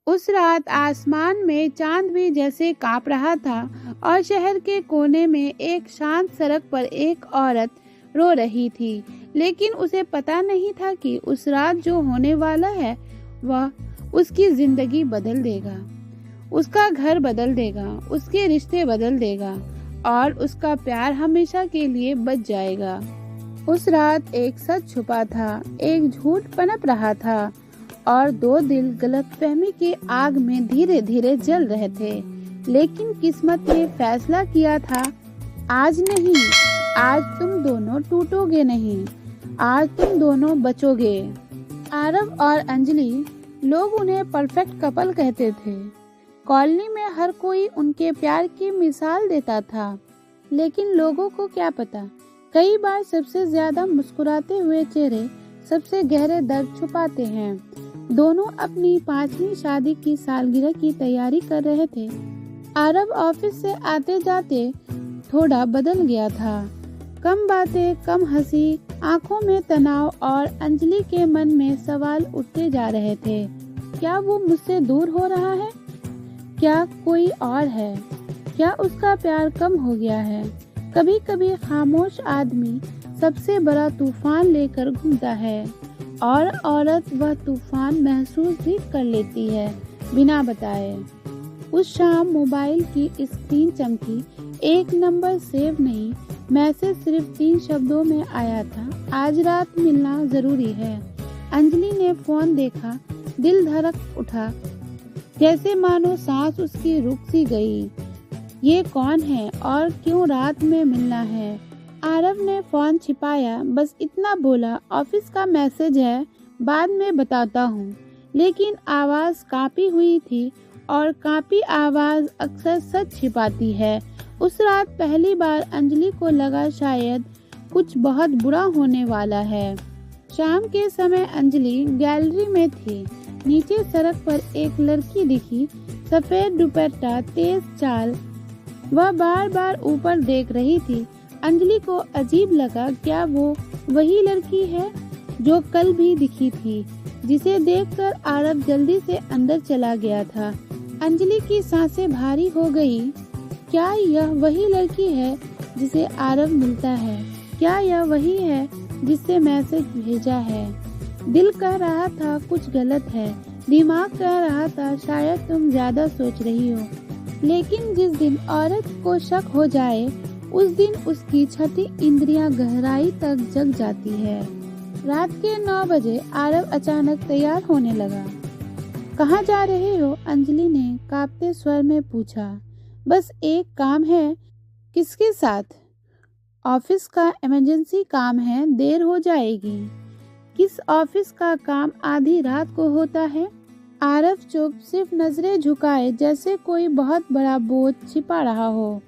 उस रात आसमान में चांद भी जैसे कांप रहा था और शहर के कोने में एक शांत सड़क पर एक औरत रो रही थी। लेकिन उसे पता नहीं था कि उस रात जो होने वाला है वह उसकी जिंदगी बदल देगा, उसका घर बदल देगा, उसके रिश्ते बदल देगा और उसका प्यार हमेशा के लिए बच जाएगा। उस रात एक सच छुपा था, एक झूठ पनप रहा था और दो दिल गलतफहमी के आग में धीरे धीरे जल रहे थे। लेकिन किस्मत ने फैसला किया था, आज नहीं, आज तुम दोनों टूटोगे नहीं, आज तुम दोनों बचोगे। आरव और अंजलि, लोग उन्हें परफेक्ट कपल कहते थे। कॉलोनी में हर कोई उनके प्यार की मिसाल देता था। लेकिन लोगों को क्या पता, कई बार सबसे ज्यादा मुस्कुराते हुए चेहरे सबसे गहरे दर्द छुपाते हैं। दोनों अपनी 5वीं शादी की सालगिरह की तैयारी कर रहे थे। आरव ऑफिस से आते जाते थोड़ा बदल गया था। कम बातें, कम हंसी, आंखों में तनाव और अंजलि के मन में सवाल उठते जा रहे थे। क्या वो मुझसे दूर हो रहा है? क्या कोई और है? क्या उसका प्यार कम हो गया है? कभी कभी खामोश आदमी सबसे बड़ा तूफान लेकर घूमता है और औरत वह तूफान महसूस भी कर लेती है बिना बताए। उस शाम मोबाइल की स्क्रीन चमकी। एक नंबर सेव नहीं, मैसेज सिर्फ 3 शब्दों में आया था, आज रात मिलना जरूरी है। अंजलि ने फोन देखा, दिल धड़क उठा, जैसे मानो सांस उसकी रुक सी गई। ये कौन है और क्यों रात में मिलना है? आरव ने फोन छिपाया, बस इतना बोला, ऑफिस का मैसेज है, बाद में बताता हूँ। लेकिन आवाज कांपी हुई थी और कांपी आवाज अक्सर सच छिपाती है। उस रात पहली बार अंजलि को लगा शायद कुछ बहुत बुरा होने वाला है। शाम के समय अंजलि गैलरी में थी। नीचे सड़क पर एक लड़की दिखी, सफेद दुपट्टा, तेज चाल। वह बार बार ऊपर देख रही थी। अंजलि को अजीब लगा, क्या वो वही लड़की है जो कल भी दिखी थी, जिसे देखकर आरव जल्दी से अंदर चला गया था। अंजलि की सांसें भारी हो गई। क्या यह वही लड़की है जिसे आरव मिलता है? क्या यह वही है जिससे मैसेज भेजा है? दिल कह रहा था कुछ गलत है, दिमाग कह रहा था शायद तुम ज्यादा सोच रही हो। लेकिन जिस दिन औरत को शक हो जाए, उस दिन उसकी छठी इंद्रियां गहराई तक जग जाती है। रात के 9 बजे आरव अचानक तैयार होने लगा। कहाँ जा रहे हो? अंजलि ने कांपते स्वर में पूछा। बस एक काम है। किसके साथ? ऑफिस का इमरजेंसी काम है, देर हो जाएगी। किस ऑफिस का काम आधी रात को होता है? आरव चुप, सिर्फ नजरें झुकाए जैसे कोई बहुत बड़ा बोझ छिपा रहा हो।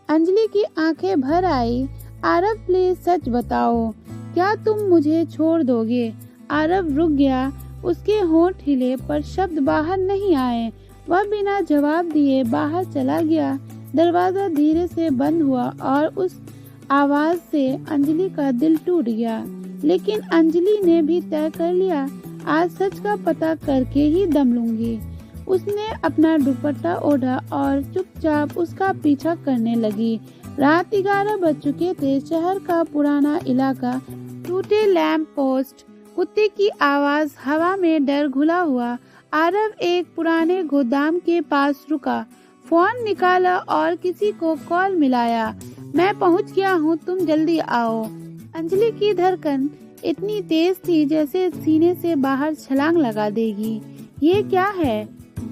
अंजलि की आंखें भर आई। आरव प्लीज सच बताओ, क्या तुम मुझे छोड़ दोगे? आरव रुक गया, उसके होंठ हिले पर शब्द बाहर नहीं आए। वह बिना जवाब दिए बाहर चला गया। दरवाजा धीरे से बंद हुआ और उस आवाज से अंजलि का दिल टूट गया। लेकिन अंजलि ने भी तय कर लिया, आज सच का पता करके ही दम लूंगी। उसने अपना दुपट्टा ओढ़ा और चुपचाप उसका पीछा करने लगी। रात 11 बज चुके थे। शहर का पुराना इलाका, टूटे लैंप पोस्ट, कुत्ते की आवाज, हवा में डर घुला हुआ। आरव एक पुराने गोदाम के पास रुका, फोन निकाला और किसी को कॉल मिलाया। मैं पहुंच गया हूं, तुम जल्दी आओ। अंजलि की धड़कन इतनी तेज थी जैसे सीने से बाहर छलांग लगा देगी। ये क्या है?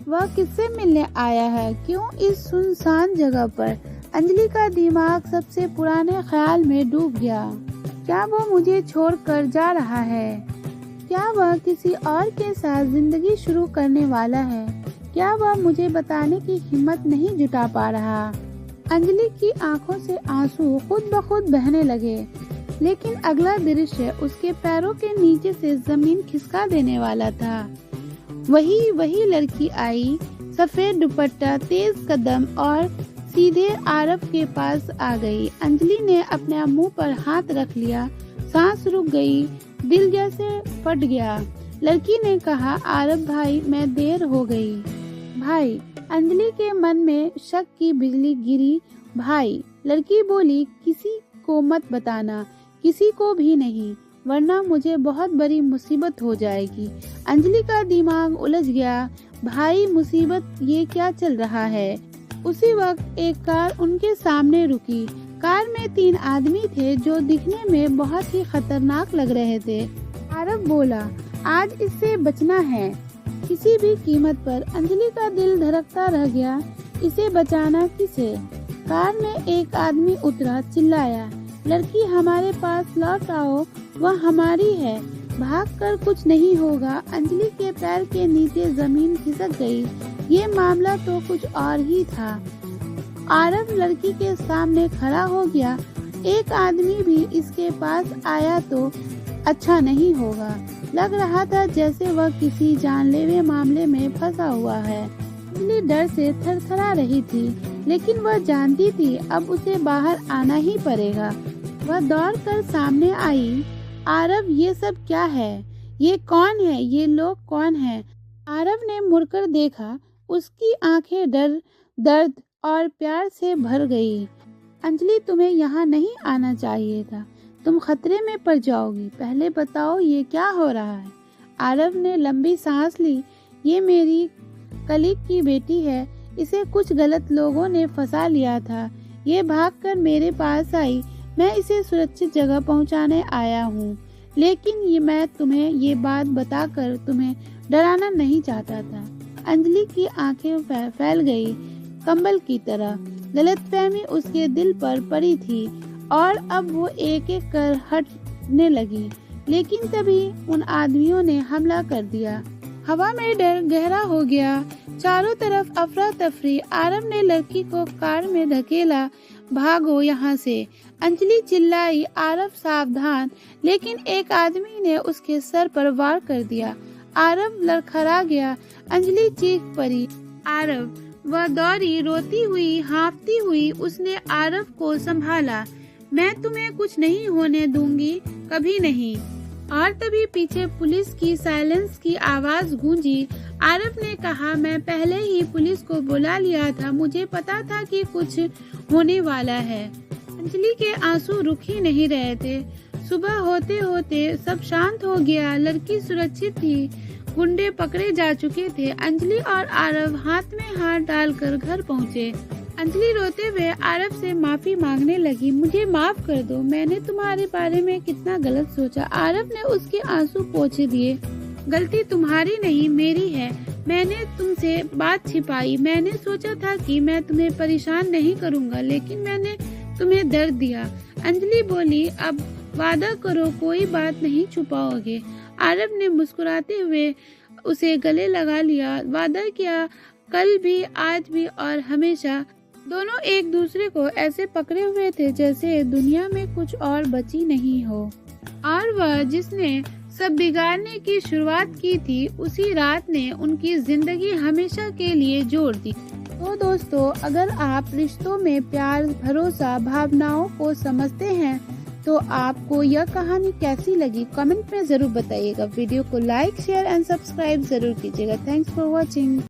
वह किससे मिलने आया है? क्यों इस सुनसान जगह पर? अंजलि का दिमाग सबसे पुराने ख्याल में डूब गया। क्या वो मुझे छोड़कर जा रहा है? क्या वह किसी और के साथ जिंदगी शुरू करने वाला है? क्या वह मुझे बताने की हिम्मत नहीं जुटा पा रहा? अंजलि की आंखों से आंसू खुद ब खुद बहने लगे। लेकिन अगला दृश्य उसके पैरों के नीचे से जमीन खिसका देने वाला था। वही लड़की आई, सफेद दुपट्टा, तेज कदम और सीधे आरव के पास आ गई। अंजलि ने अपने मुंह पर हाथ रख लिया। सांस रुक गई, दिल जैसे फट गया। लड़की ने कहा, आरव भाई, मैं देर हो गई। भाई। अंजलि के मन में शक की बिजली गिरी। भाई, लड़की बोली, किसी को मत बताना, किसी को भी नहीं, वरना मुझे बहुत बड़ी मुसीबत हो जाएगी। अंजलि का दिमाग उलझ गया। भाई, मुसीबत, ये क्या चल रहा है? उसी वक्त एक कार उनके सामने रुकी। कार में 3 आदमी थे जो दिखने में बहुत ही खतरनाक लग रहे थे। आरव बोला, आज इससे बचना है किसी भी कीमत पर। अंजलि का दिल धड़कता रह गया। इसे बचाना किसे? कार में एक आदमी उतरा, चिल्लाया, लड़की हमारे पास लौट आओ, वह हमारी है, भागकर कुछ नहीं होगा। अंजलि के पैर के नीचे जमीन खिसक गई। ये मामला तो कुछ और ही था। आरव लड़की के सामने खड़ा हो गया। एक आदमी भी इसके पास आया तो अच्छा नहीं होगा। लग रहा था जैसे वह किसी जानलेवा मामले में फंसा हुआ है। अंजलि डर से थरथरा रही थी, लेकिन वह जानती थी अब उसे बाहर आना ही पड़ेगा। वह दौड़कर सामने आई। आरव, ये सब क्या है? ये कौन है? ये लोग कौन हैं? आरव ने मुड़कर देखा। उसकी आंखें डर, दर्द और प्यार से भर गई। अंजलि, तुम्हें यहाँ नहीं आना चाहिए था। तुम खतरे में पड़ जाओगी। पहले बताओ ये क्या हो रहा है? आरव ने लंबी सांस ली। ये मेरी कलीग की बेटी है। इसे कुछ गलत लोगों ने फंसा लिया था। ये भागकर मेरे पास आई। मैं इसे सुरक्षित जगह पहुंचाने आया हूँ, लेकिन मैं तुम्हें ये बात बताकर तुम्हें डराना नहीं चाहता था। अंजलि की आंखें फैल गई कंबल की तरह। गलतफहमी उसके दिल पर पड़ी थी और अब वो एक एक कर हटने लगी। लेकिन तभी उन आदमियों ने हमला कर दिया। हवा में डर गहरा हो गया। चारों तरफ अफरा तफरी। आरव ने लड़की को कार में धकेला। भागो यहाँ से, अंजलि चिल्लाई। आरव सावधान, लेकिन एक आदमी ने उसके सर पर वार कर दिया। आरव लड़खड़ा गया। अंजलि चीख पड़ी। आरव, वह दौड़ी, रोती हुई, हाँफती हुई। उसने आरव को संभाला। मैं तुम्हें कुछ नहीं होने दूंगी, कभी नहीं। और तभी पीछे पुलिस की साइलेंस की आवाज गूंजी। आरव ने कहा, मैं पहले ही पुलिस को बुला लिया था, मुझे पता था कि कुछ होने वाला है। अंजलि के आंसू रुक ही नहीं रहे थे। सुबह होते होते सब शांत हो गया। लड़की सुरक्षित थी। गुंडे पकड़े जा चुके थे। अंजलि और आरव हाथ में हाथ डालकर घर पहुँचे। अंजलि रोते हुए आरव से माफी मांगने लगी। मुझे माफ कर दो, मैंने तुम्हारे बारे में कितना गलत सोचा। आरव ने उसके आंसू पोंछ दिए। गलती तुम्हारी नहीं, मेरी है। मैंने तुमसे बात छिपाई। मैंने सोचा था कि मैं तुम्हें परेशान नहीं करूंगा, लेकिन मैंने तुम्हें दर्द दिया। अंजलि बोली, अब वादा करो कोई बात नहीं छुपाओगे। आरव ने मुस्कुराते हुए उसे गले लगा लिया। वादा किया, कल भी, आज भी और हमेशा। दोनों एक दूसरे को ऐसे पकड़े हुए थे जैसे दुनिया में कुछ और बची नहीं हो। और वह जिसने सब बिगाड़ने की शुरुआत की थी, उसी रात ने उनकी जिंदगी हमेशा के लिए जोड़ दी। तो दोस्तों, अगर आप रिश्तों में प्यार, भरोसा, भावनाओं को समझते हैं तो आपको यह कहानी कैसी लगी कमेंट में जरूर बताइएगा। वीडियो को लाइक, शेयर एंड सब्सक्राइब जरूर कीजिएगा। Thanks for watching.